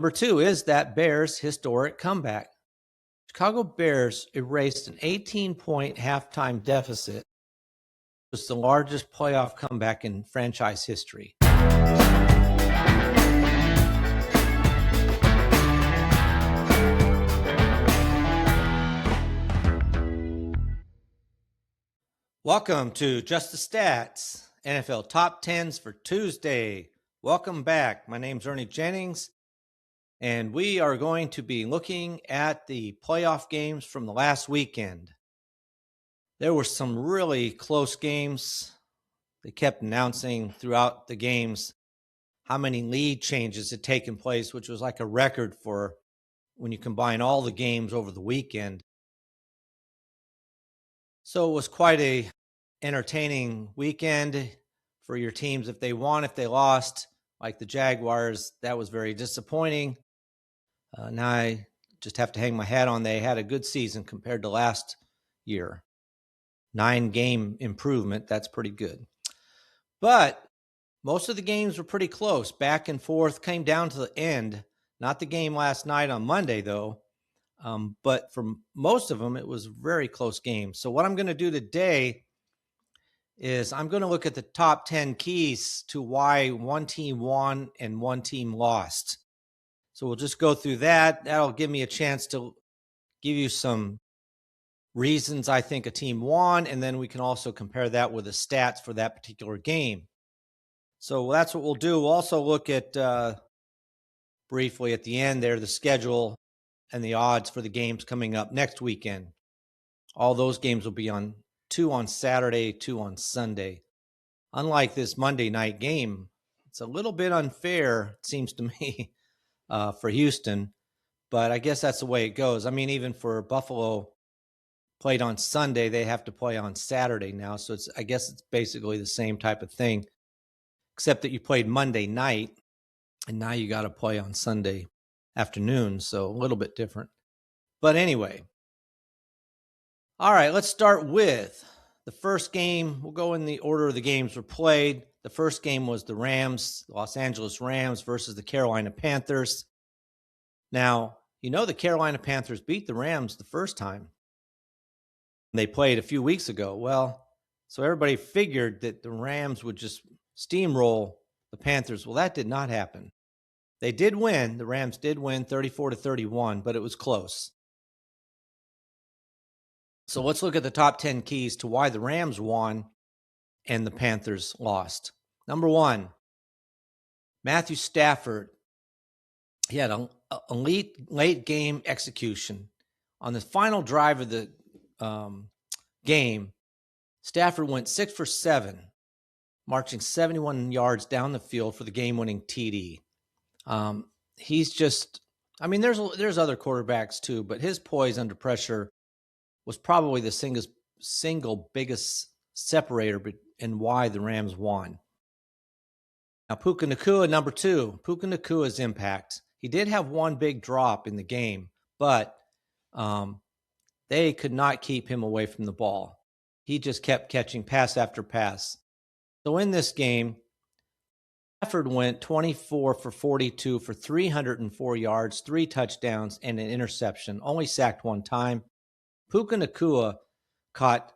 Number two is that Bears historic comeback. Chicago Bears erased an 18-point halftime deficit. It was the largest playoff comeback in franchise history. Welcome to Just the Stats, NFL Top 10's for Tuesday. Welcome back. My name's Ernie Jennings, and we are going to be looking at the playoff games from the last weekend. There were some really close games. They kept announcing throughout the games how many lead changes had taken place, which was like a record for when you combine all the games over the weekend. So it was quite a entertaining weekend for your teams. If they won, if they lost, like the Jaguars, that was very disappointing. Now I just have to hang my hat on. They had a good season compared to last year. 9-game improvement. That's pretty good. But most of the games were pretty close. Back and forth, came down to the end. Not the game last night on Monday, though. But for most of them, it was a very close game. So what I'm going to do today is I'm going to look at the top 10 keys to why one team won and one team lost. So we'll just go through that. That'll give me a chance to give you some reasons I think a team won, and then we can also compare that with the stats for that particular game. So that's what we'll do. We'll also look at, briefly at the end there, the schedule and the odds for the games coming up next weekend. All those games will be on 2 on Saturday, 2 on Sunday. Unlike this Monday night game, it's a little bit unfair, it seems to me, for Houston. But I guess that's the way it goes. I mean, even for Buffalo, played on Sunday, they have to play on Saturday now. So I guess it's basically the same type of thing, except that you played Monday night, and now you got to play on Sunday afternoon. So a little bit different. But anyway. All right, let's start with the first game. We'll go in the order the games were played. The first game was the Los Angeles Rams versus the Carolina Panthers. Now, the Carolina Panthers beat the Rams the first time they played a few weeks ago. Well, so everybody figured that the Rams would just steamroll the Panthers. Well, that did not happen. They did win. The Rams did win 34-31, but it was close. So let's look at the top 10 keys to why the Rams won and the Panthers lost. Number one, Matthew Stafford. He had a late game execution. On the final drive of the game, Stafford went 6 for 7, marching 71 yards down the field for the game-winning TD. He's just, there's other quarterbacks too, but his poise under pressure was probably the single biggest separator in why the Rams won. Now, Puka Nacua, number two. Puka Nacua's impact. He did have one big drop in the game, but they could not keep him away from the ball. He just kept catching pass after pass. So in this game, Stafford went 24 for 42 for 304 yards, 3 touchdowns, and an interception. Only sacked one time. Puka Nacua caught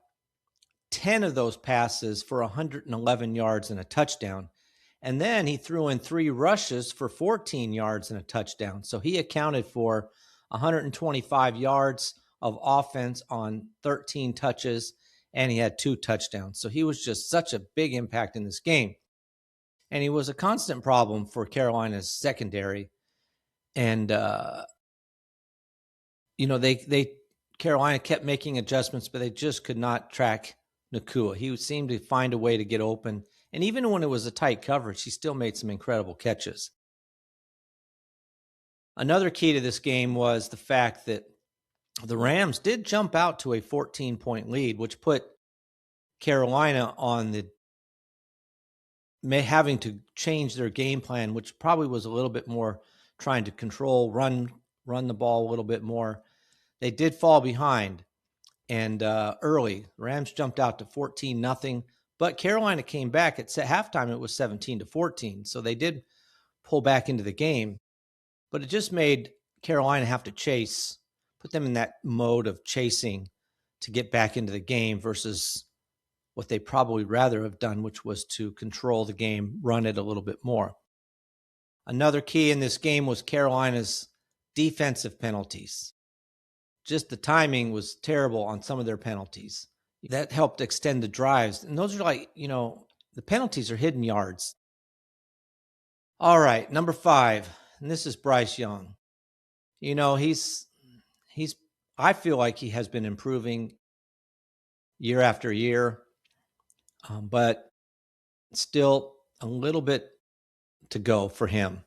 10 of those passes for 111 yards and a touchdown. And then he threw in 3 rushes for 14 yards and a touchdown. So he accounted for 125 yards of offense on 13 touches, and he had 2 touchdowns. So he was just such a big impact in this game. And he was a constant problem for Carolina's secondary. And, Carolina kept making adjustments, but they just could not track Nacua. He seemed to find a way to get open. And even when it was a tight coverage, he still made some incredible catches. Another key to this game was the fact that the Rams did jump out to a 14-point lead, which put Carolina on having to change their game plan, which probably was a little bit more trying to control, run the ball a little bit more. They did fall behind, and early. Rams jumped out to 14-0, but Carolina came back. At halftime, it was 17-14, so they did pull back into the game. but it just made Carolina have to chase, put them in that mode of chasing to get back into the game versus what they probably rather have done, which was to control the game, run it a little bit more. Another key in this game was Carolina's defensive penalties. Just the timing was terrible on some of their penalties. That helped extend the drives. And those are like, the penalties are hidden yards. All right, number 5, and this is Bryce Young. He's I feel like he has been improving year after year, but still a little bit to go for him.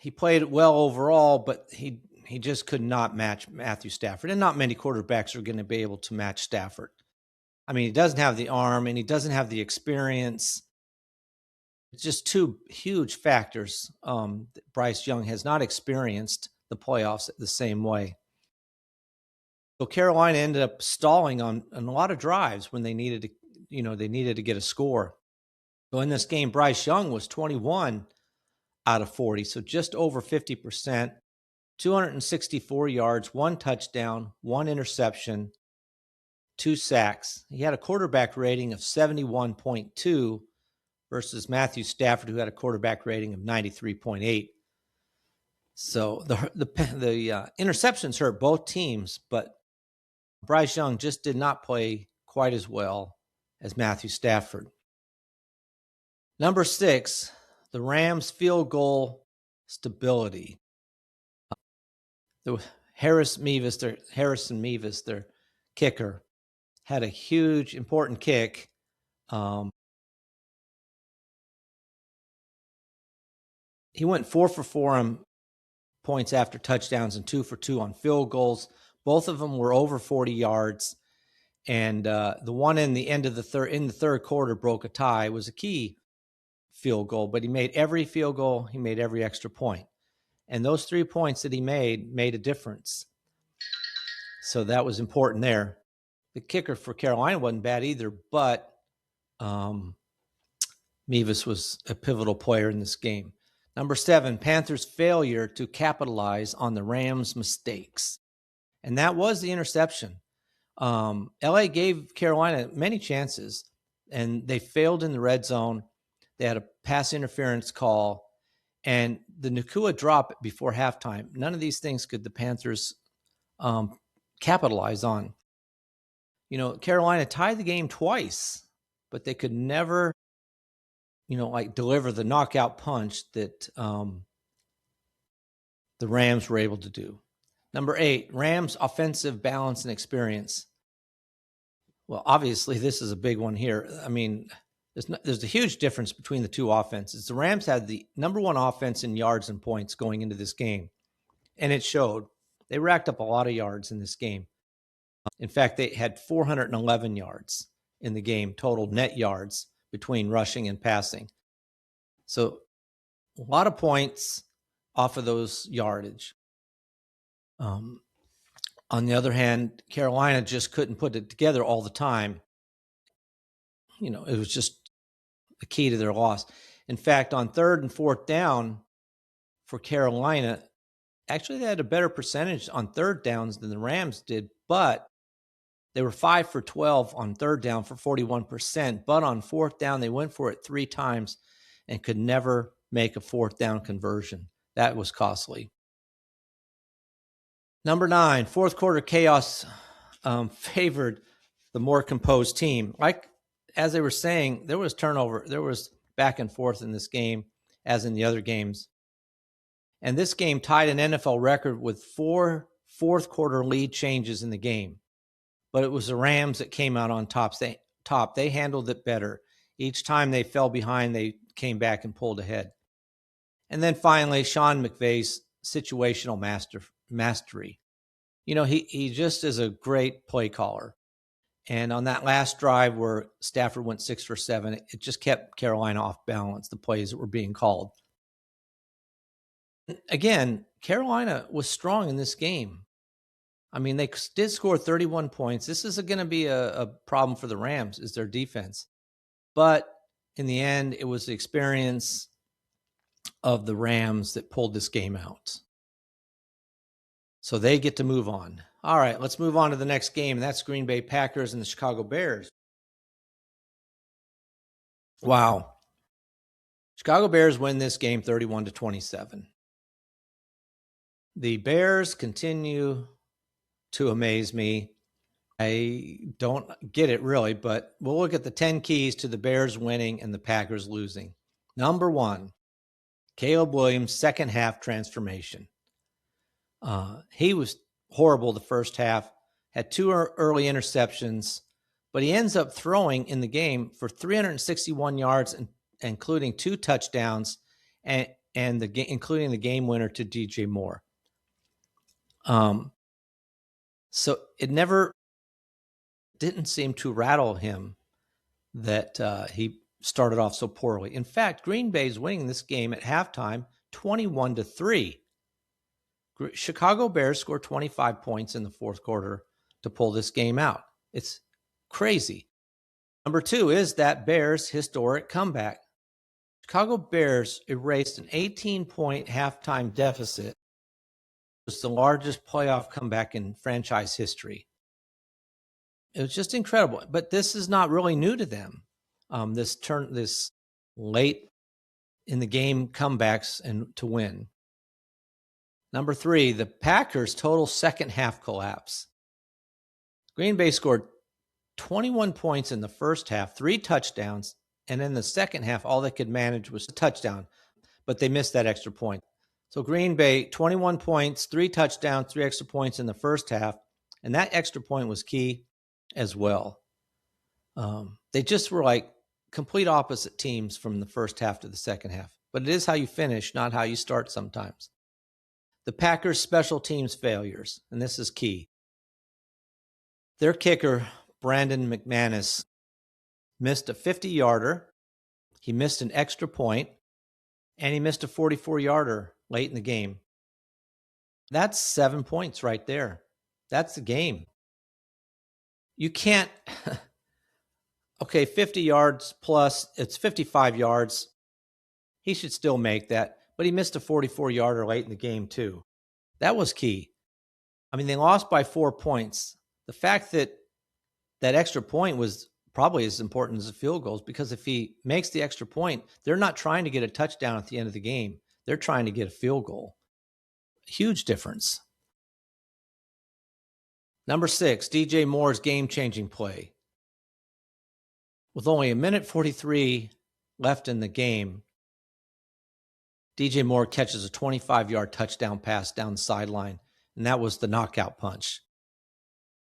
He played well overall, but he just could not match Matthew Stafford, and not many quarterbacks are going to be able to match Stafford. I mean, he doesn't have the arm, and he doesn't have the experience. It's just two huge factors. Bryce Young has not experienced the playoffs the same way. So Carolina ended up stalling on a lot of drives when they needed to get a score. So in this game, Bryce Young was 21 out of 40, so just over 50%, 264 yards, 1 touchdown, 1 interception, 2 sacks. He had a quarterback rating of 71.2 versus Matthew Stafford, who had a quarterback rating of 93.8. So the interceptions hurt both teams, but Bryce Young just did not play quite as well as Matthew Stafford. Number 6, the Rams' field goal stability. Harrison Mevis, their kicker, had a huge, important kick. He went 4 for 4 on points after touchdowns and 2 for 2 on field goals. Both of them were over 40 yards. And the one in the end of the third quarter broke a tie. It was a key field goal, but he made every field goal. He made every extra point. And those 3 points that he made a difference. So that was important there. The kicker for Carolina wasn't bad either, but Mevis was a pivotal player in this game. Number 7, Panthers' failure to capitalize on the Rams' mistakes. And that was the interception. LA gave Carolina many chances, and they failed in the red zone. They had a pass interference call, and the Nacua drop before halftime. None of these things could the Panthers capitalize on. Carolina tied the game twice, but they could never, deliver the knockout punch that the Rams were able to do. Number 8, Rams' offensive balance and experience. Well, obviously, this is a big one here. I mean, there's a huge difference between the two offenses. The Rams had the number 1 offense in yards and points going into this game, and it showed. They racked up a lot of yards in this game. In fact, they had 411 yards in the game, total net yards between rushing and passing. So a lot of points off of those yardage. On the other hand, Carolina just couldn't put it together all the time. It was just the key to their loss. In fact, on 3rd and 4th down for Carolina, actually they had a better percentage on 3rd downs than the Rams did, but they were 5 for 12 on 3rd down for 41%. But on 4th down, they went for it 3 times and could never make a 4th down conversion. That was costly. Number 9, 4th quarter chaos favored the more composed team. Like, as they were saying, there was turnover. There was back and forth in this game, as in the other games. And this game tied an NFL record with 4 fourth quarter lead changes in the game. But it was the Rams that came out on top. They handled it better. Each time they fell behind, they came back and pulled ahead. And then finally, Sean McVay's situational mastery. He just is a great play caller. And on that last drive where Stafford went 6 for 7, it just kept Carolina off balance, the plays that were being called. Again, Carolina was strong in this game. I mean, they did score 31 points. This is going to be a problem for the Rams, is their defense. But in the end, it was the experience of the Rams that pulled this game out. So they get to move on. All right, let's move on to the next game, and that's Green Bay Packers and the Chicago Bears. Wow. Chicago Bears win this game 31-27. The Bears continue to amaze me. I don't get it really, but we'll look at the 10 keys to the Bears winning and the Packers losing. Number 1, Caleb Williams' second half transformation. He was horrible the first half, had 2 early interceptions, but he ends up throwing in the game for 361 yards, including 2 touchdowns, and including the game winner to DJ Moore. So it never didn't seem to rattle him that he started off so poorly. In fact, Green Bay's winning this game at halftime 21-3. Chicago Bears scored 25 points in the fourth quarter to pull this game out. It's crazy. Number 2 is that Bears historic comeback. Chicago Bears erased an 18-point halftime deficit. It was the largest playoff comeback in franchise history. It was just incredible. But this is not really new to them. This late in the game comebacks and to win. Number 3, the Packers' total second half collapse. Green Bay scored 21 points in the first half, 3 touchdowns, and in the second half, all they could manage was a touchdown, but they missed that extra point. So Green Bay, 21 points, 3 touchdowns, 3 extra points in the first half, and that extra point was key as well. They just were like complete opposite teams from the first half to the second half, but it is how you finish, not how you start sometimes. The Packers' special teams failures, and this is key. Their kicker, Brandon McManus, missed a 50-yarder. He missed an extra point, and he missed a 44-yarder late in the game. That's 7 points right there. That's the game. You can't, okay, 50 yards plus, it's 55 yards. He should still make that. But he missed a 44-yarder late in the game, too. That was key. I mean, they lost by 4 points. The fact that that extra point was probably as important as the field goals, because if he makes the extra point, they're not trying to get a touchdown at the end of the game. They're trying to get a field goal. Huge difference. Number 6, DJ Moore's game-changing play. With only 1:43 left in the game, DJ Moore catches a 25-yard touchdown pass down the sideline, and that was the knockout punch.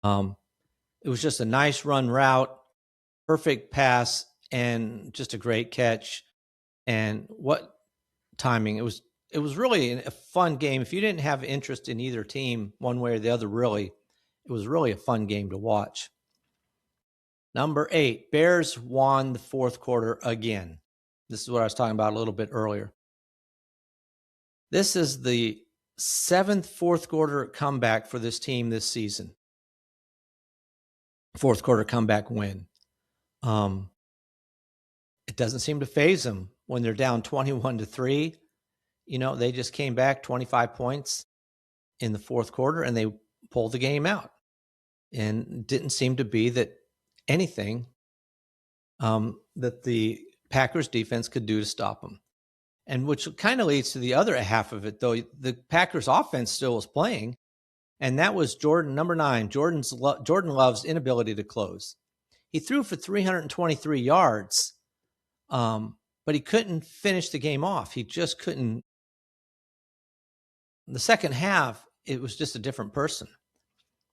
It was just a nice run route, perfect pass, and just a great catch. And what timing. It was really a fun game. If you didn't have interest in either team one way or the other, really, it was really a fun game to watch. Number 8, Bears won the fourth quarter again. This is what I was talking about a little bit earlier. This is the 7th fourth quarter comeback for this team this season. Fourth quarter comeback win. It doesn't seem to faze them when they're down 21-3. You know, they just came back 25 points in the fourth quarter and they pulled the game out. And didn't seem to be that anything that the Packers defense could do to stop them. And which kind of leads to the other half of it, though. The Packers offense still was playing, and that was number 9, Jordan Love's inability to close. He threw for 323 yards, but he couldn't finish the game off. He just couldn't. The second half, it was just a different person.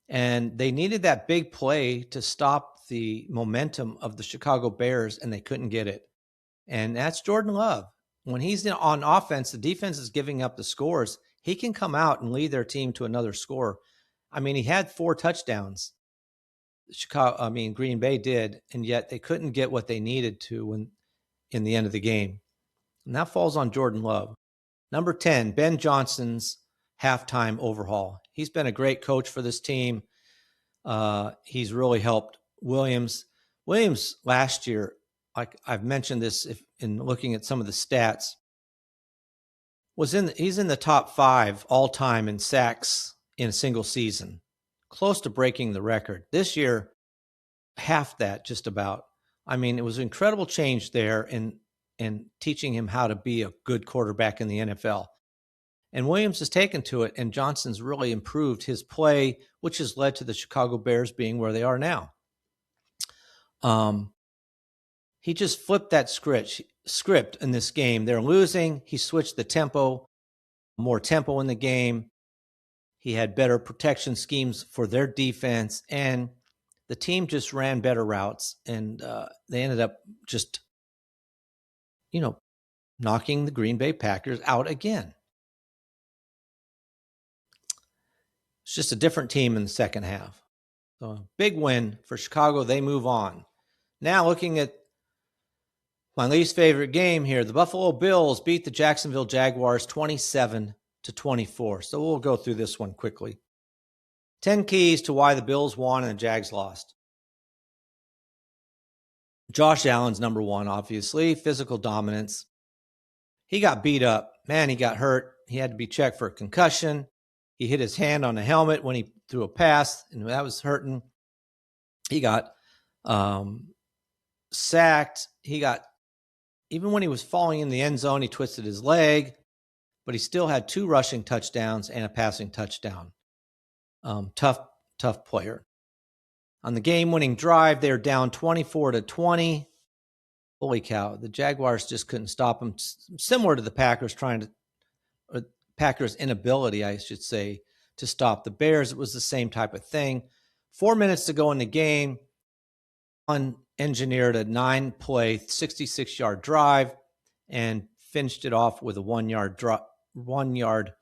And they needed that big play to stop the momentum of the Chicago Bears, and they couldn't get it. And that's Jordan Love. When he's on offense, the defense is giving up the scores. He can come out and lead their team to another score. I mean, he had 4 touchdowns. Green Bay did, and yet they couldn't get what they needed to in the end of the game. And that falls on Jordan Love. Number 10, Ben Johnson's halftime overhaul. He's been a great coach for this team. He's really helped Williams. Williams last year, like I've mentioned this in looking at some of the stats, he's in the top 5 all time in sacks in a single season, close to breaking the record. This year, half that just about. I mean, it was an incredible change there in teaching him how to be a good quarterback in the NFL. And Williams has taken to it, and Johnson's really improved his play, which has led to the Chicago Bears being where they are now. He just flipped that script in this game. They're losing. He switched the tempo, more tempo in the game. He had better protection schemes for their defense, and the team just ran better routes, and they ended up just, knocking the Green Bay Packers out again. It's just a different team in the second half. So a big win for Chicago. They move on. Now looking at my least favorite game here, the Buffalo Bills beat the Jacksonville Jaguars 27-24. So we'll go through this one quickly. 10 keys to why the Bills won and the Jags lost. Josh Allen's number one, obviously. Physical dominance. He got beat up. Man, he got hurt. He had to be checked for a concussion. He hit his hand on the helmet when he threw a pass, and that was hurting. He got sacked. Even when he was falling in the end zone, he twisted his leg, but he still had 2 rushing touchdowns and a passing touchdown. Tough player. On the game-winning drive, they're down 24-20. Holy cow, the Jaguars just couldn't stop him. Similar to the Packers Packers' inability, I should say, to stop the Bears. It was the same type of thing. 4 minutes to go in the game. Engineered a 9-play, 66-yard drive and finished it off with a 1-yard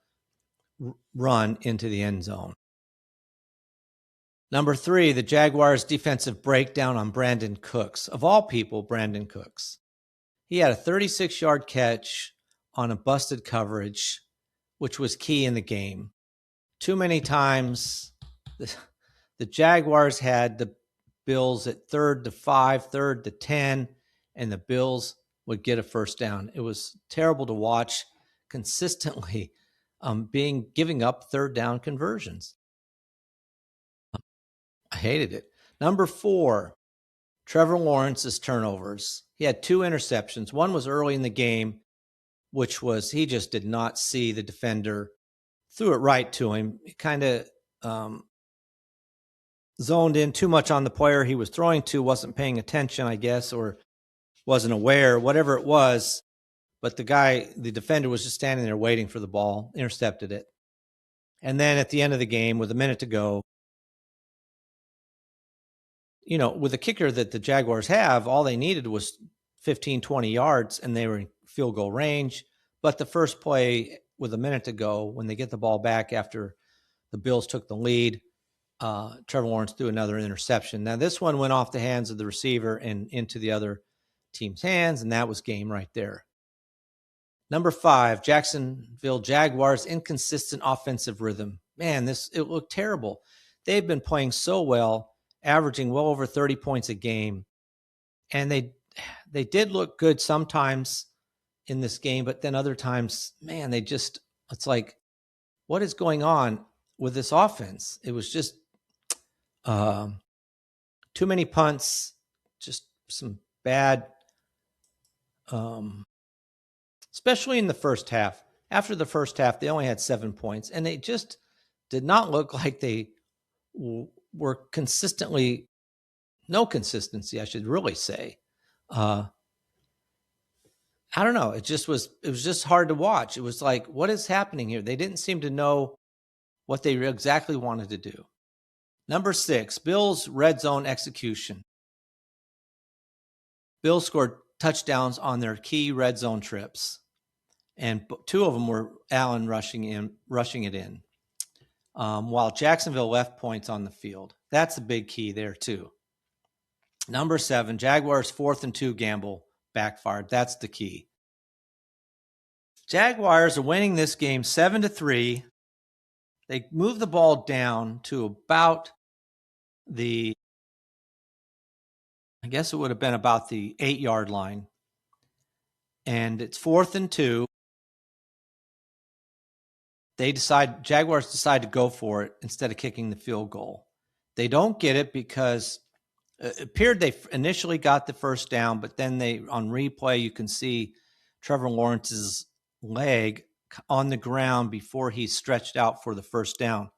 run into the end zone. Number 3, the Jaguars' defensive breakdown on Brandon Cooks. Of all people, Brandon Cooks. He had a 36-yard catch on a busted coverage, which was key in the game. Too many times, the Jaguars had the Bills at 3rd to 5, 3rd to 10, and the Bills would get a first down. It was terrible to watch consistently giving up 3rd down conversions. I hated it. Number 4, Trevor Lawrence's turnovers. He had 2 interceptions. One was early in the game, which was he just did not see the defender, threw it right to him. He kind of zoned in too much on the player he was throwing to, wasn't paying attention, I guess, or wasn't aware, whatever it was. But the defender was just standing there waiting for the ball, intercepted it. And then at the end of the game, with a minute to go, with the kicker that the Jaguars have, all they needed was 15, 20 yards, and they were in field goal range. But the first play, with a minute to go, when they get the ball back after the Bills took the lead, Trevor Lawrence threw another interception. Now, this one went off the hands of the receiver and into the other team's hands, and that was game right there. Number 5, Jacksonville Jaguars' inconsistent offensive rhythm. Man, it looked terrible. They've been playing so well, averaging well over 30 points a game. And they did look good sometimes in this game, but then other times, man, it's like, what is going on with this offense? It was just too many punts, just some bad, especially in the first half. After the first half, they only had 7 points, and they just did not look like they were no consistency, I should really say. I don't know. It was just hard to watch. It was like, what is happening here? They didn't seem to know what they exactly wanted to do. Number 6, Bills' red zone execution. Bills scored touchdowns on their key red zone trips, and 2 of them were Allen rushing it in, while Jacksonville left points on the field. That's a big key there too. Number 7, Jaguars' 4th and 2 gamble backfired. That's the key. Jaguars are winning this game 7-3. They move the ball down to about I guess it would have been about the 8-yard line. And it's 4th and 2. Jaguars decide to go for it instead of kicking the field goal. They don't get it because it appeared they initially got the first down, but then on replay, you can see Trevor Lawrence's leg on the ground before he stretched out for the first down.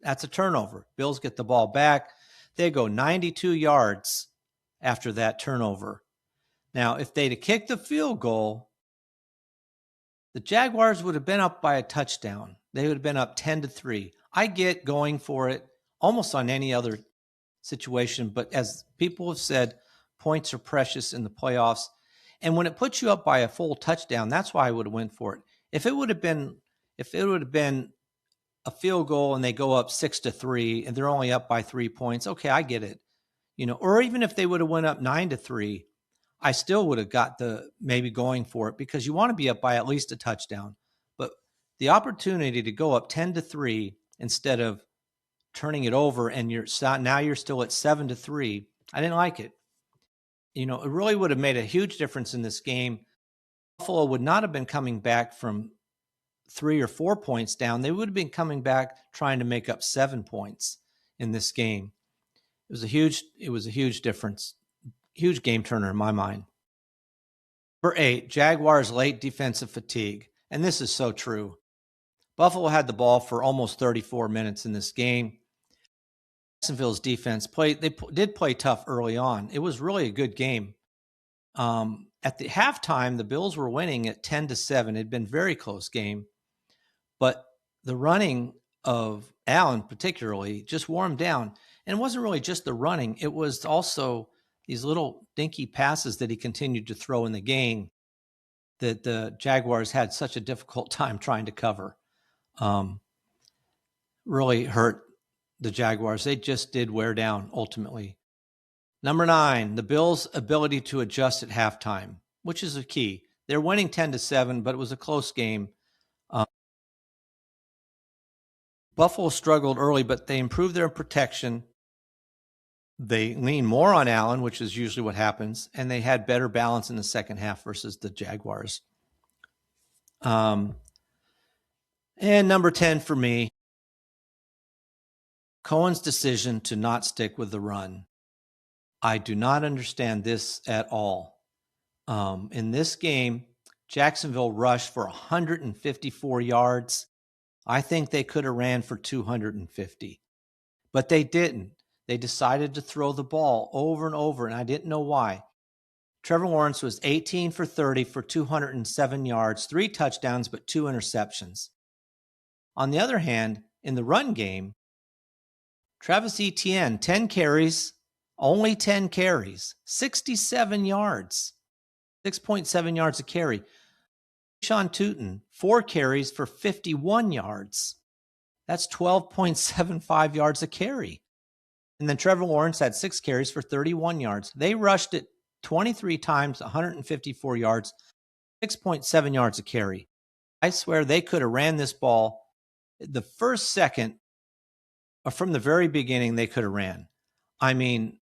That's a turnover. Bills get the ball back. They go 92 yards after that turnover. Now, if they'd have kicked the field goal, the Jaguars would have been up by a touchdown. They would have been up 10-3. I get going for it almost on any other situation, but as people have said, points are precious in the playoffs. And when it puts you up by a full touchdown, that's why I would have went for it. If it would have been a field goal and they go up 6-3 and they're only up by 3 points, okay, I get it. Or even if they would have went up 9-3, I still would have got maybe going for it because you want to be up by at least a touchdown. But the opportunity to go up 10-3 instead of turning it over and you're still at 7-3, I didn't like it. It really would have made a huge difference in this game. Buffalo would not have been coming back from 3 or 4 points down. They would have been coming back trying to make up 7 points in this game. It was a huge difference. Huge game turner in my mind. Number 8, Jaguars late defensive fatigue. And this is so true. Buffalo had the ball for almost 34 minutes in this game. Jacksonville's defense did play tough early on. It was really a good game. At the halftime, the Bills were winning at 10-7. It had been a very close game. But the running of Allen particularly just wore him down. And it wasn't really just the running. It was also these little dinky passes that he continued to throw in the game that the Jaguars had such a difficult time trying to cover. Really hurt the Jaguars. They just did wear down ultimately. Number 9, the Bills' ability to adjust at halftime, which is a key. They're winning 10-7, but it was a close game. Buffalo struggled early, but they improved their protection. They leaned more on Allen, which is usually what happens, and they had better balance in the second half versus the Jaguars. And number 10 for me, Cohen's decision to not stick with the run. I do not understand this at all. In this game, Jacksonville rushed for 154 yards. I think they could have ran for 250, but they didn't. They decided to throw the ball over and over, and I didn't know why. Trevor Lawrence was 18 for 30 for 207 yards, 3 touchdowns, but 2 interceptions. On the other hand, in the run game, Travis Etienne, 10 carries, only 10 carries, 67 yards, 6.7 yards a carry. Sean Tootin, 4 carries for 51 yards. That's 12.75 yards a carry. And then Trevor Lawrence had 6 carries for 31 yards. They rushed it 23 times, 154 yards, 6.7 yards a carry. I swear they could have ran this ball the first second, or from the very beginning, they could have ran. I mean,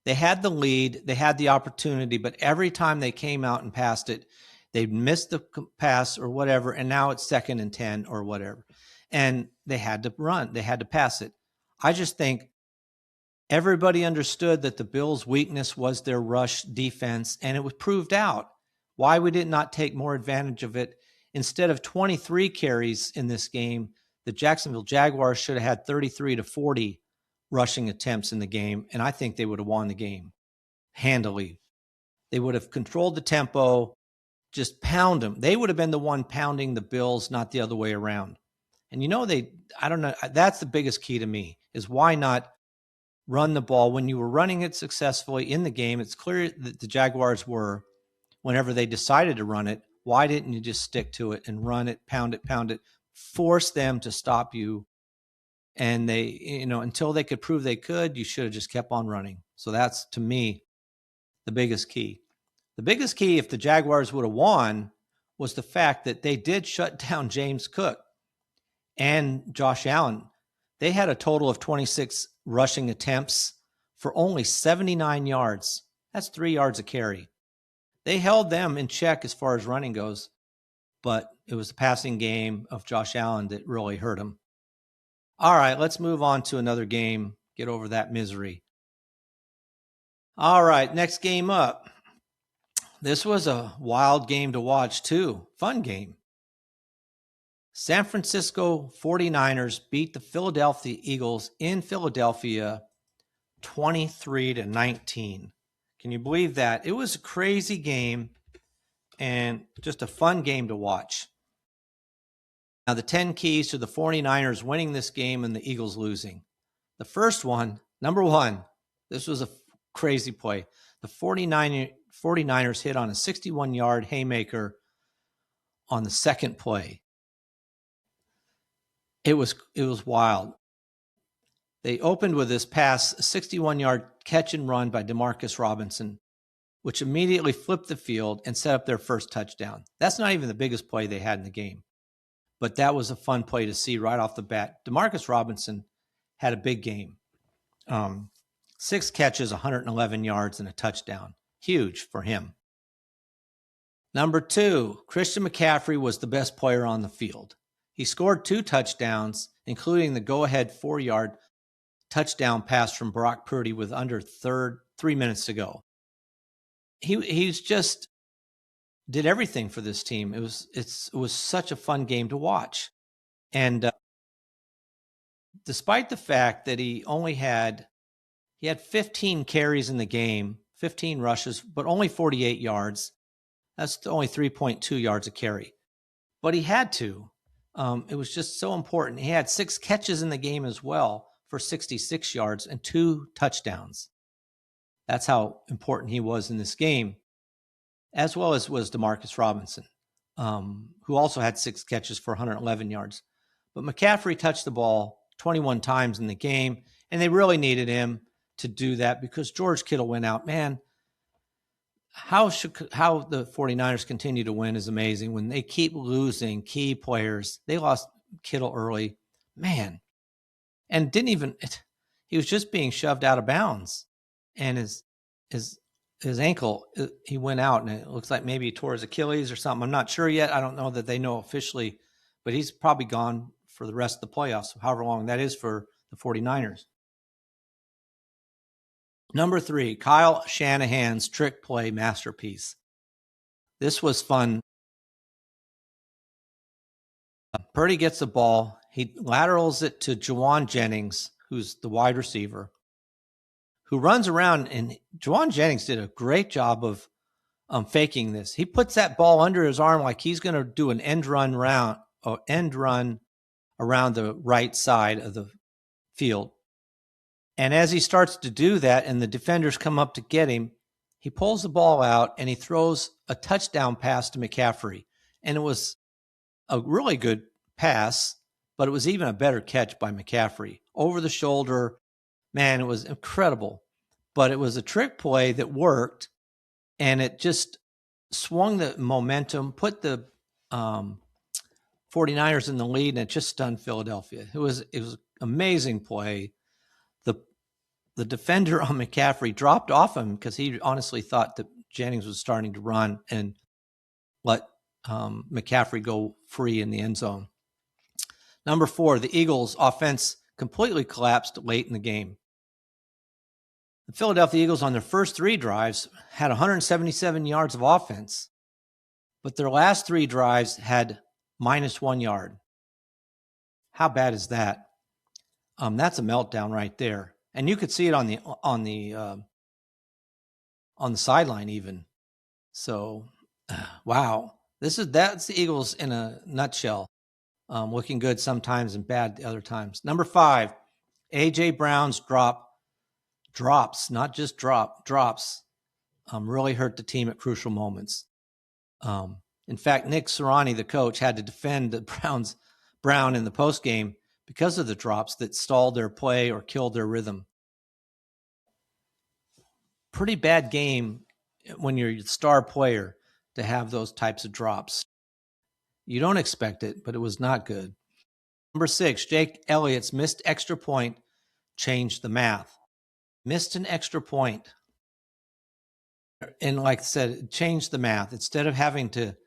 they had the lead, they had the opportunity, but every time they came out and passed it, they missed the pass or whatever, and now it's 2nd and 10 or whatever. And they had to run. They had to pass it. I just think everybody understood that the Bills' weakness was their rush defense, and it was proved out. Why we did not take more advantage of it. Instead of 23 carries in this game, the Jacksonville Jaguars should have had 33-40 rushing attempts in the game, and I think they would have won the game handily. They would have controlled the tempo, just pound them. They would have been the one pounding the Bills, not the other way around. And I don't know, that's the biggest key to me, is why not run the ball when you were running it successfully in the game? It's clear that the Jaguars were, whenever they decided to run it. Why didn't you just stick to it and run it, pound it, force them to stop you? And they, until they could prove they could, you should have just kept on running. So that's, to me, the biggest key. The biggest key, if the Jaguars would have won, was the fact that they did shut down James Cook and Josh Allen. They had a total of 26 rushing attempts for only 79 yards. That's 3 yards a carry. They held them in check as far as running goes. but it was the passing game of Josh Allen that really hurt him. All right, let's move on to another game. Get over that misery. All right, next game up. This was a wild game to watch too. Fun game. San Francisco 49ers beat the Philadelphia Eagles in Philadelphia 23-19. Can you believe that? It was a crazy game and just a fun game to watch. Now, the 10 keys to the 49ers winning this game and the Eagles losing. The first one, number one, this was a crazy play. The 49ers hit on a 61-yard haymaker on the second play. It was wild. They opened with this pass, a 61-yard catch and run by Demarcus Robinson, which immediately flipped the field and set up their first touchdown. That's not even the biggest play they had in the game, but that was a fun play to see right off the bat. Demarcus Robinson had a big game. 6 catches, 111 yards, and a touchdown. Huge for him. Number 2, Christian McCaffrey was the best player on the field. He scored 2 touchdowns, including the go-ahead 4-yard touchdown pass from Brock Purdy with under 3 minutes to go. He's just did everything for this team. It was such a fun game to watch. And despite the fact that he had 15 carries in the game, 15 rushes, but only 48 yards. That's only 3.2 yards a carry. But he had to. It was just so important. He had 6 catches in the game as well for 66 yards and 2 touchdowns. That's how important he was in this game, as well as was Demarcus Robinson, who also had 6 catches for 111 yards. But McCaffrey touched the ball 21 times in the game, and they really needed him to do that because George Kittle went out. Man, how the 49ers continue to win is amazing. When they keep losing key players, they lost Kittle early, man, and he was just being shoved out of bounds, and his ankle, he went out, and it looks like maybe he tore his Achilles or something. I'm not sure yet. I don't know that they know officially, but he's probably gone for the rest of the playoffs, however long that is for the 49ers. Number 3, Kyle Shanahan's trick play masterpiece. This was fun. Purdy gets the ball. He laterals it to Juwan Jennings, who's the wide receiver, who runs around. And Juwan Jennings did a great job of faking this. He puts that ball under his arm like he's going to do an end run around the right side of the field. And as he starts to do that and the defenders come up to get him, he pulls the ball out and he throws a touchdown pass to McCaffrey. And it was a really good pass, but it was even a better catch by McCaffrey. Over the shoulder, man, it was incredible. But it was a trick play that worked, and it just swung the momentum, put the 49ers in the lead, and it just stunned Philadelphia. It was an amazing play. The defender on McCaffrey dropped off him because he honestly thought that Jennings was starting to run and let McCaffrey go free in the end zone. Number 4, the Eagles' offense completely collapsed late in the game. The Philadelphia Eagles on their first 3 drives had 177 yards of offense, but their last 3 drives had -1 yard. How bad is that? That's a meltdown right there. And you could see it on the sideline even. So, wow, that's the Eagles in a nutshell. Looking good sometimes and bad other times. Number 5, A.J. Brown's drops, not just drops, really hurt the team at crucial moments. In fact, Nick Sirianni, the coach, had to defend the Brown in the postgame because of the drops that stalled their play or killed their rhythm. Pretty bad game when you're the star player to have those types of drops. You don't expect it, but it was not good. Number 6, Jake Elliott's missed extra point changed the math. Missed an extra point. And like I said, it changed the math. Instead of having to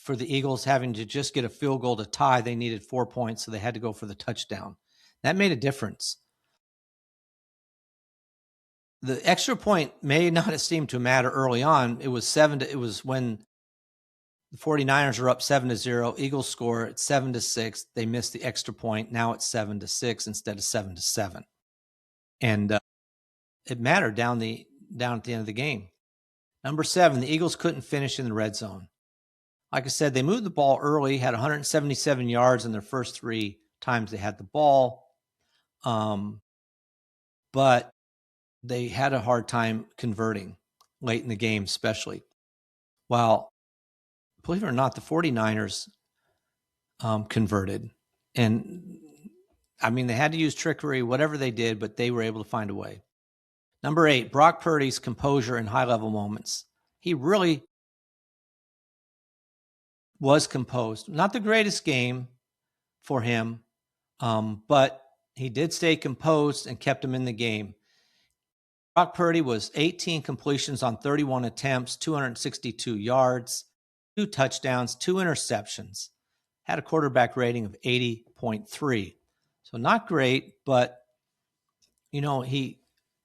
for the Eagles having to just get a field goal to tie, they needed 4 points, so they had to go for the touchdown. That made a difference. The extra point may not have seemed to matter early on. It was when the 49ers are up 7-0. Eagles score at 7-6. They missed the extra point. Now it's 7-6 instead of 7-7. And it mattered down at the end of the game. Number 7, the Eagles couldn't finish in the red zone. Like I said, they moved the ball early, had 177 yards in their first 3 times they had the ball. But they had a hard time converting late in the game, especially. While, believe it or not, the 49ers converted. And, I mean, they had to use trickery, whatever they did, but they were able to find a way. Number 8, Brock Purdy's composure in high-level moments. He really was composed. Not the greatest game for him, but he did stay composed and kept him in the game. Brock Purdy was 18 completions on 31 attempts, 262 yards, 2 touchdowns, 2 interceptions. Had a quarterback rating of 80.3. So not great, but,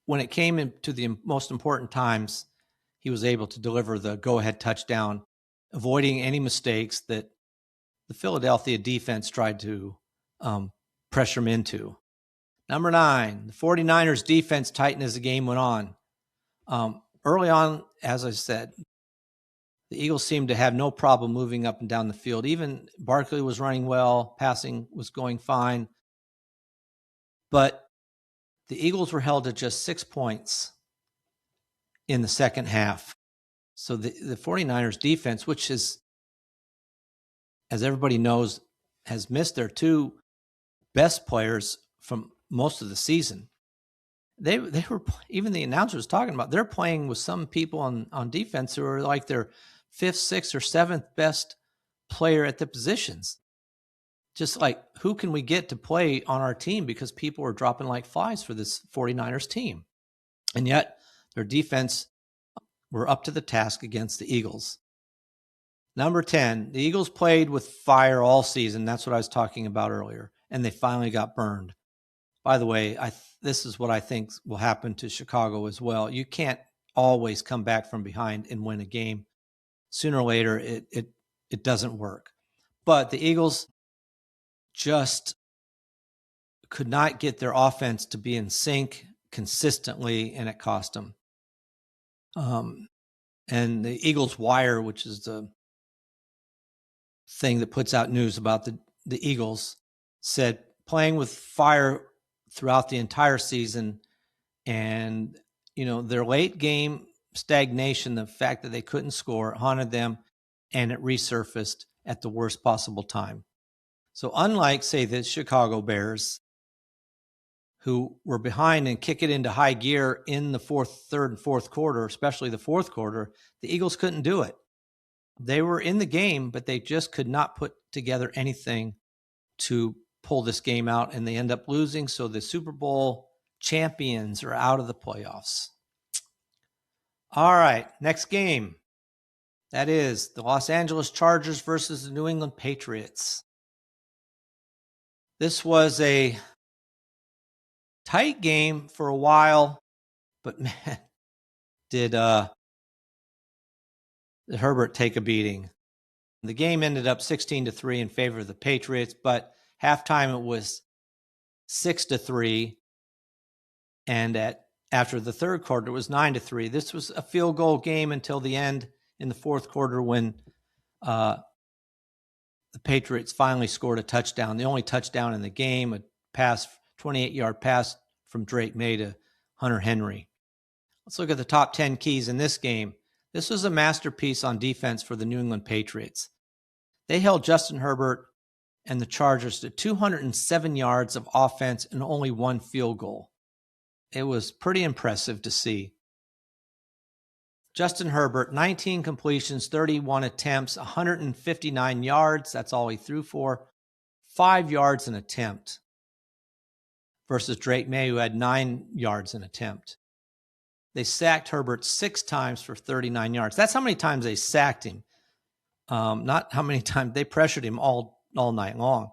when it came into the most important times, he was able to deliver the go-ahead touchdown, avoiding any mistakes that the Philadelphia defense tried to pressure him into. Number 9, the 49ers defense tightened as the game went on. Early on, as I said, the Eagles seemed to have no problem moving up and down the field. Even Barkley was running well, passing was going fine. But the Eagles were held to just 6 points in the second half. So the 49ers defense, which is, as everybody knows, has missed their 2 best players from most of the season. They were, even the announcer was talking about, they're playing with some people on defense who are like their 5th, 6th, or 7th best player at the positions. Just like, who can we get to play on our team, because people are dropping like flies for this 49ers team. And yet their defense were up to the task against the Eagles. Number 10, the Eagles played with fire all season. That's what I was talking about earlier. And they finally got burned. By the way, this is what I think will happen to Chicago as well. You can't always come back from behind and win a game. Sooner or later, it doesn't work. But the Eagles just could not get their offense to be in sync consistently, and it cost them. And the Eagles Wire, which is the thing that puts out news about the Eagles, said playing with fire throughout the entire season, and their late game stagnation, the fact that they couldn't score, haunted them, and it resurfaced at the worst possible time. So unlike, say, the Chicago Bears, who were behind and kick it into high gear in the third and fourth quarter, especially the fourth quarter, the Eagles couldn't do it. They were in the game, but they just could not put together anything to pull this game out, and they end up losing. So the Super Bowl champions are out of the playoffs. All right, next game. That is the Los Angeles Chargers versus the New England Patriots. This was a tight game for a while, but man, did Herbert take a beating. The game ended up 16-3 in favor of the Patriots, but halftime it was 6-3, and after the third quarter it was 9-3. This was a field goal game until the end in the fourth quarter, when the Patriots finally scored a touchdown, the only touchdown in the game, a 28-yard pass from Drake May to Hunter Henry. Let's look at the top 10 keys in this game. This was a masterpiece on defense for the New England Patriots. They held Justin Herbert and the Chargers to 207 yards of offense and only 1 field goal. It was pretty impressive to see. Justin Herbert, 19 completions, 31 attempts, 159 yards. That's all he threw for. 5 yards an attempt. Versus Drake May, who had 9 yards an attempt. They sacked Herbert 6 times for 39 yards. That's how many times they sacked him. Not how many times they pressured him all night long.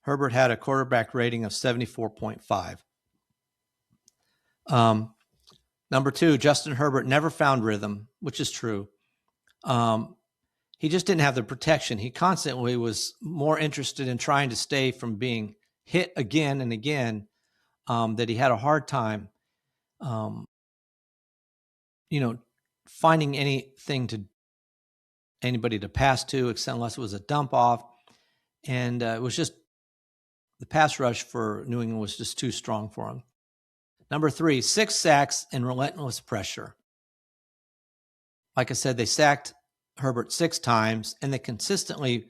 Herbert had a quarterback rating of 74.5. Number 2, Justin Herbert never found rhythm, which is true. He just didn't have the protection. He constantly was more interested in trying to stay from being hit again and again, that he had a hard time, finding anybody to pass to, except unless it was a dump off. And it was just the pass rush for New England was just too strong for him. Number 3, 6 sacks and relentless pressure. Like I said, they sacked Herbert 6 times, and they consistently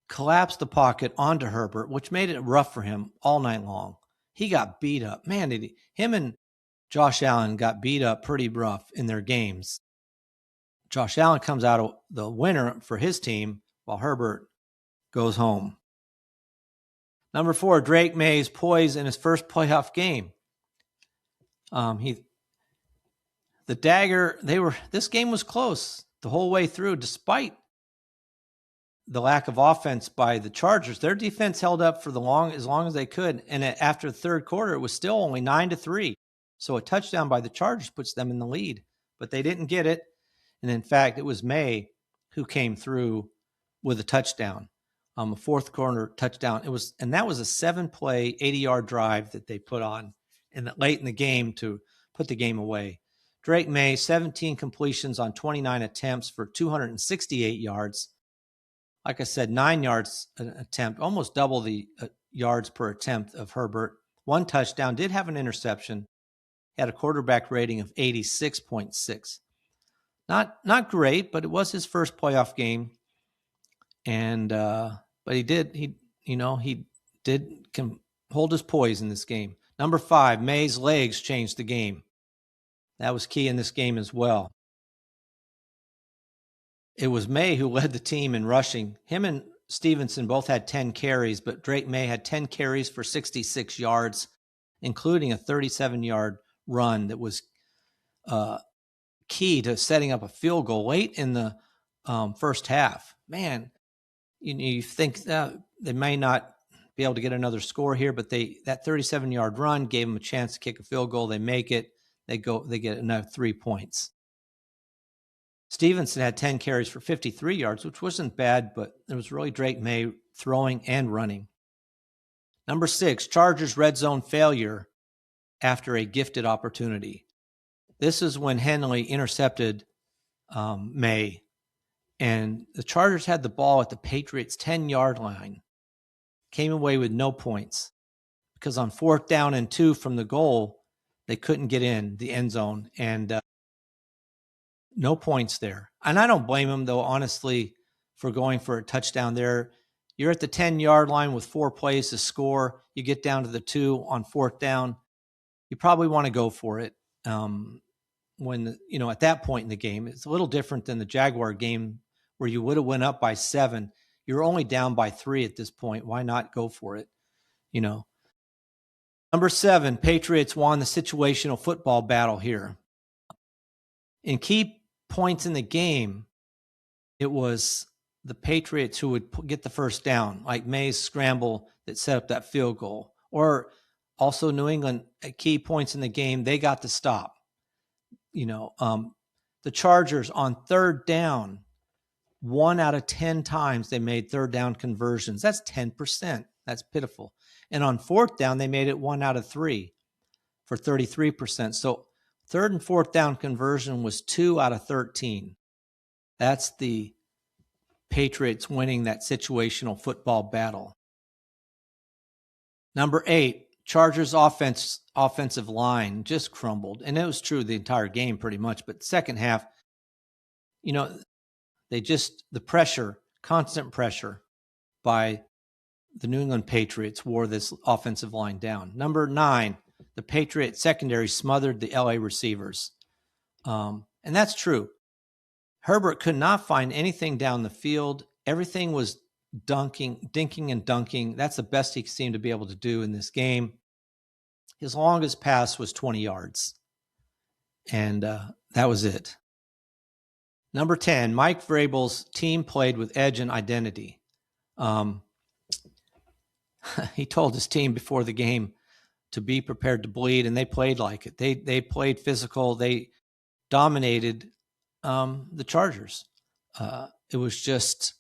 collapsed the pocket onto Herbert, which made it rough for him all night long. He got beat up. Man, him and Josh Allen got beat up pretty rough in their games. Josh Allen comes out the winner for his team, while Herbert goes home. Number 4, Drake May's poise in his first playoff game. This game was close the whole way through, despite the lack of offense by the Chargers. Their defense held up for as long as they could. And after the third quarter, it was still only 9-3. So a touchdown by the Chargers puts them in the lead, but they didn't get it. And in fact, it was May who came through with a touchdown, a fourth quarter touchdown. That was a 7-play, 80-yard drive that they put on late in the game to put the game away. Drake May, 17 completions on 29 attempts for 268 yards. Like I said, 9 yards an attempt, almost double the yards per attempt of Herbert. 1 touchdown, did have an interception. He had a quarterback rating of 86.6. Not great, but it was his first playoff game. And but he did hold his poise in this game. Number 5, May's legs changed the game. That was key in this game as well. It was May who led the team in rushing. Him and Stevenson both had 10 carries, but Drake May had 10 carries for 66 yards, including a 37-yard run that was key to setting up a field goal late in the first half. Man, you think that they may not be able to get another score here, but that 37-yard run gave them a chance to kick a field goal. They make it. They get another 3 points. Stevenson had 10 carries for 53 yards, which wasn't bad, but it was really Drake May throwing and running. Number 6, Chargers red zone failure after a gifted opportunity. This is when Henley intercepted May, and the Chargers had the ball at the Patriots' 10-yard line, came away with no points because on 4th down and 2 from the goal, they couldn't get in the end zone, and no points there. And I don't blame them, though, honestly, for going for a touchdown there. You're at the 10-yard line with 4 plays to score. You get down to the 2 on 4th down. You probably want to go for it. At that point in the game, it's a little different than the Jaguar game where you would have went up by 7. You're only down by 3 at this point. Why not go for it? Number 7, Patriots won the situational football battle here. In key points in the game, it was the Patriots who would get the first down, like May's scramble that set up that field goal. Or also New England, at key points in the game, they got the stop. The Chargers on 3rd down, 1 out of 10 times they made 3rd down conversions. That's 10%. That's pitiful. And on 4th down, they made it 1 out of 3 for 33%. So 3rd and 4th down conversion was 2 out of 13. That's the Patriots winning that situational football battle. Number 8, Chargers offensive line just crumbled. And it was true the entire game pretty much. But second half, the pressure, constant pressure by the New England Patriots wore this offensive line down. Number 9, the Patriots secondary smothered the LA receivers. And that's true. Herbert could not find anything down the field. Everything was dinking and dunking. That's the best he seemed to be able to do in this game. His longest pass was 20 yards. And that was it. Number 10, Mike Vrabel's team played with edge and identity. He told his team before the game to be prepared to bleed, and they played like it. They played physical. They dominated the Chargers. It was just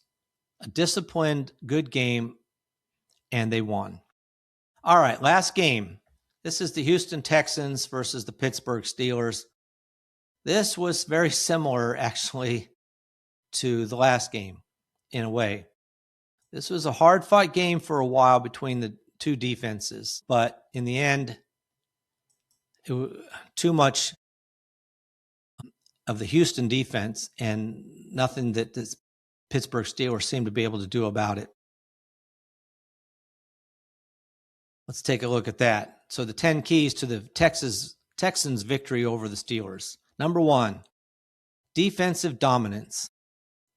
a disciplined, good game, and they won. All right, last game. This is the Houston Texans versus the Pittsburgh Steelers. This was very similar, actually, to the last game in a way. This was a hard-fought game for a while between the two defenses, but in the end, it was too much of the Houston defense and nothing that the Pittsburgh Steelers seemed to be able to do about it. Let's take a look at that. So the 10 keys to the Texans' victory over the Steelers. Number 1, defensive dominance.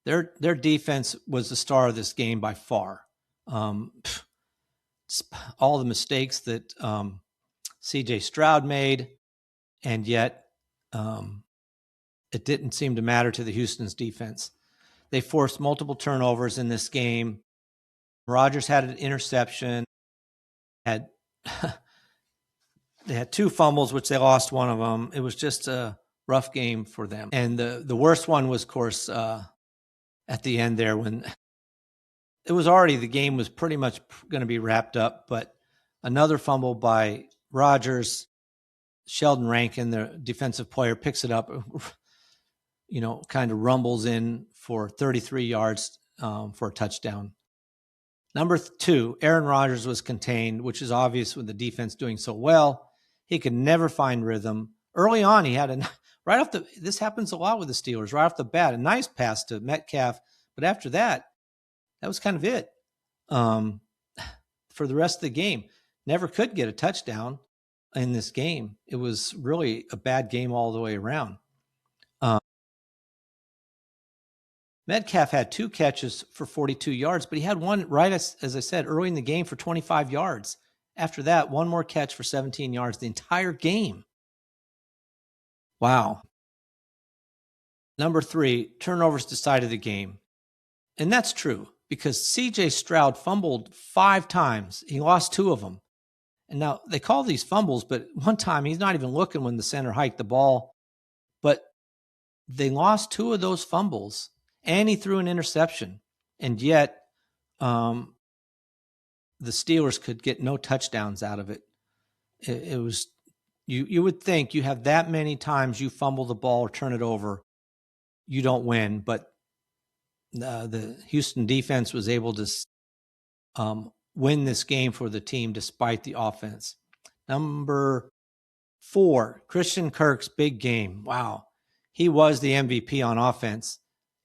Their defense was the star of this game by far. All the mistakes that C.J. Stroud made, and yet it didn't seem to matter to the Houston's defense. They forced multiple turnovers in this game. Rodgers had an interception. They had 2 fumbles, which they lost one of them. It was just a rough game for them. And the worst one was, of course, at the end there when it was already, the game was pretty much going to be wrapped up, but another fumble by Rodgers. Sheldon Rankin, the defensive player, picks it up, kind of rumbles in for 33 yards for a touchdown. Number 2, Aaron Rodgers was contained, which is obvious with the defense doing so well. He could never find rhythm. Early on, he had this happens a lot with the Steelers, right off the bat, a nice pass to Metcalf, but after that was kind of it. For the rest of the game, never could get a touchdown in this game. It was really a bad game all the way around. Metcalf had 2 catches for 42 yards, but he had one right as I said early in the game for 25 yards. After that, one more catch for 17 yards the entire game. Wow. Number 3, turnovers decided the game. And that's true because C.J. Stroud fumbled 5 times. He lost 2 of them. And now they call these fumbles, but one time he's not even looking when the center hiked the ball. But they lost 2 of those fumbles, and he threw an interception. And yet the Steelers could get no touchdowns out of it. It was you would think you have that many times you fumble the ball or turn it over, you don't win. But the Houston defense was able to win this game for the team despite the offense. Number 4, Christian Kirk's big game. Wow. He was the MVP on offense.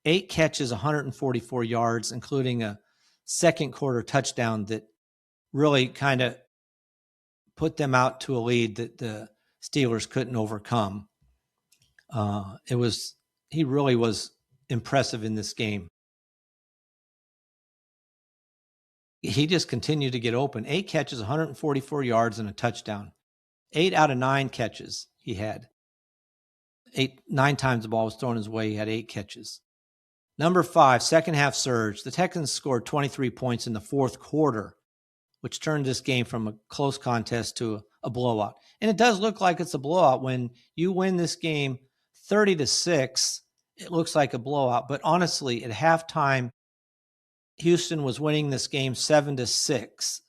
8 catches, 144 yards, including a second quarter touchdown that really kind of put them out to a lead that the Steelers couldn't overcome. He really was impressive in this game. He just continued to get open. 8 catches, 144 yards, and a touchdown. 8 out of 9 catches he had. 9 times the ball was thrown his way. He had 8 catches. Number 5, second half surge. The Texans scored 23 points in the fourth quarter, which turned this game from a close contest to a blowout. And it does look like it's a blowout. When you win this game 30-6, it looks like a blowout. But honestly, at halftime, Houston was winning this game 7-6.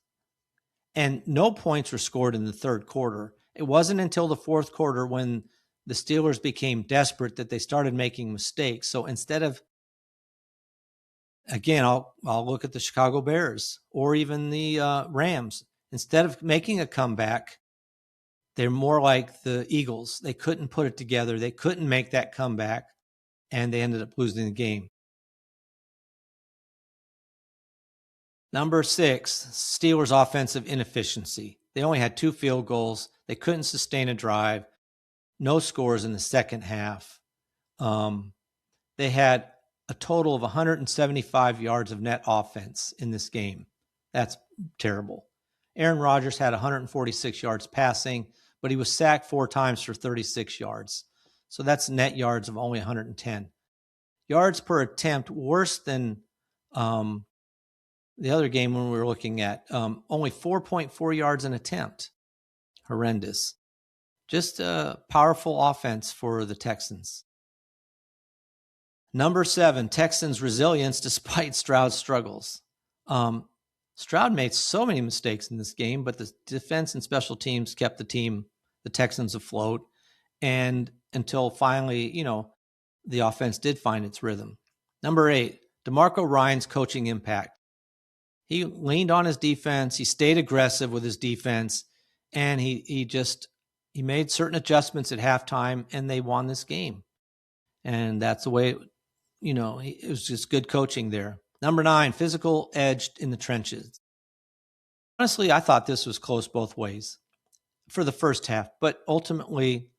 And no points were scored in the third quarter. It wasn't until the fourth quarter when the Steelers became desperate that they started making mistakes. So instead of, again, I'll look at the Chicago Bears or even the Rams. Instead of making a comeback, they're more like the Eagles. They couldn't put it together. They couldn't make that comeback, and they ended up losing the game. Number 6, Steelers' offensive inefficiency. They only had 2 field goals. They couldn't sustain a drive. No scores in the second half. They had a total of 175 yards of net offense in this game. That's terrible. Aaron Rodgers had 146 yards passing, but he was sacked 4 times for 36 yards. So that's net yards of only 110. yards per attempt, worse than the other game when we were looking at. Only 4.4 yards an attempt. Horrendous. Just a powerful offense for the Texans. Number 7, Texans' resilience despite Stroud's struggles. Stroud made so many mistakes in this game, but the defense and special teams kept the Texans afloat. And until finally, the offense did find its rhythm. Number 8, DeMarco Ryans' coaching impact. He leaned on his defense. He stayed aggressive with his defense, and he made certain adjustments at halftime, and they won this game. And that's the way, it was just good coaching there. Number 9, physical edge in the trenches. Honestly, I thought this was close both ways for the first half, but ultimately,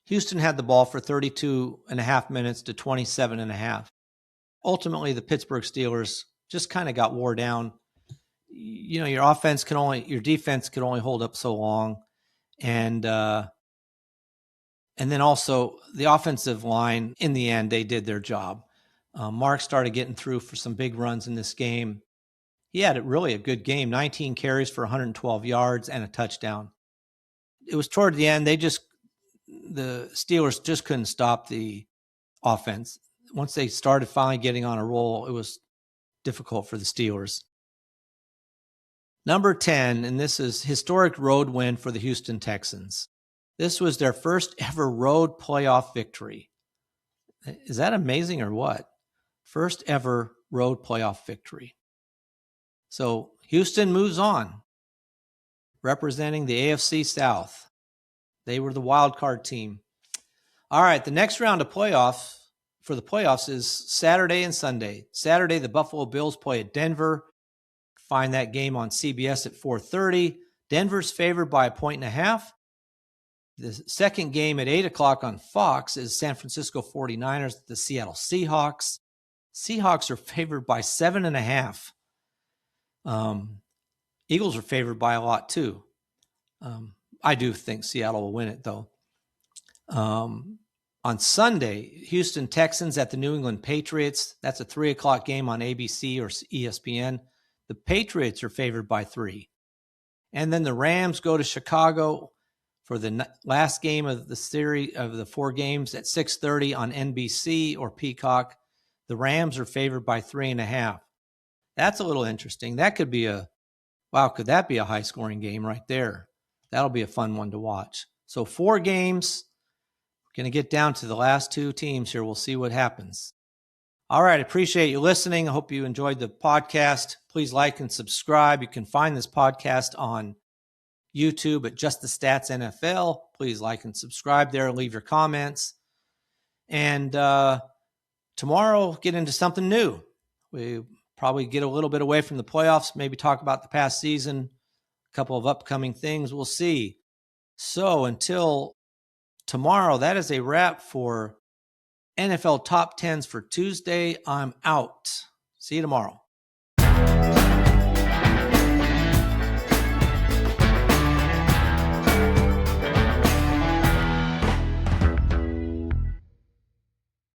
Houston had the ball for 32 and a half minutes to 27 and a half. Ultimately, the Pittsburgh Steelers just kind of got wore down. Your defense could only hold up so long. And then also the offensive line, in the end, they did their job. Mark started getting through for some big runs in this game. He had really a good game, 19 carries for 112 yards and a touchdown. It was toward the end, the Steelers just couldn't stop the offense. Once they started finally getting on a roll, it was difficult for the Steelers. Number 10, and this is historic road win for the Houston Texans. This was their first ever road playoff victory. Is that amazing or what? First ever road playoff victory. So Houston moves on, representing the AFC South. They were the Wildcard team. All right, the next round of playoffs for the playoffs is Saturday and Sunday. Saturday, the Buffalo Bills play at Denver. Find that game on CBS at 4:30. Denver's favored by 1.5. The second game at 8 o'clock on Fox is San Francisco 49ers, the Seattle Seahawks. Seahawks are favored by 7.5. Eagles are favored by a lot too. I do think Seattle will win it though. On Sunday, Houston Texans at the New England Patriots. That's a 3 o'clock game on ABC or ESPN. The Patriots are favored by 3. And then the Rams go to Chicago for the last game of the series of the 4 games at 6:30 on NBC or Peacock. The Rams are favored by 3.5. That's a little interesting. That could be could that be a high scoring game right there? That'll be a fun one to watch. So 4 games. Going to get down to the last 2 teams here. We'll see what happens. All right. Appreciate you listening. I hope you enjoyed the podcast. Please like and subscribe. You can find this podcast on YouTube at Just the Stats NFL. Please like and subscribe there. Leave your comments. And tomorrow, get into something new. We probably get a little bit away from the playoffs, maybe talk about the past season, a couple of upcoming things. We'll see. So until tomorrow, that is a wrap for NFL Top 10s for Tuesday. I'm out. See you tomorrow.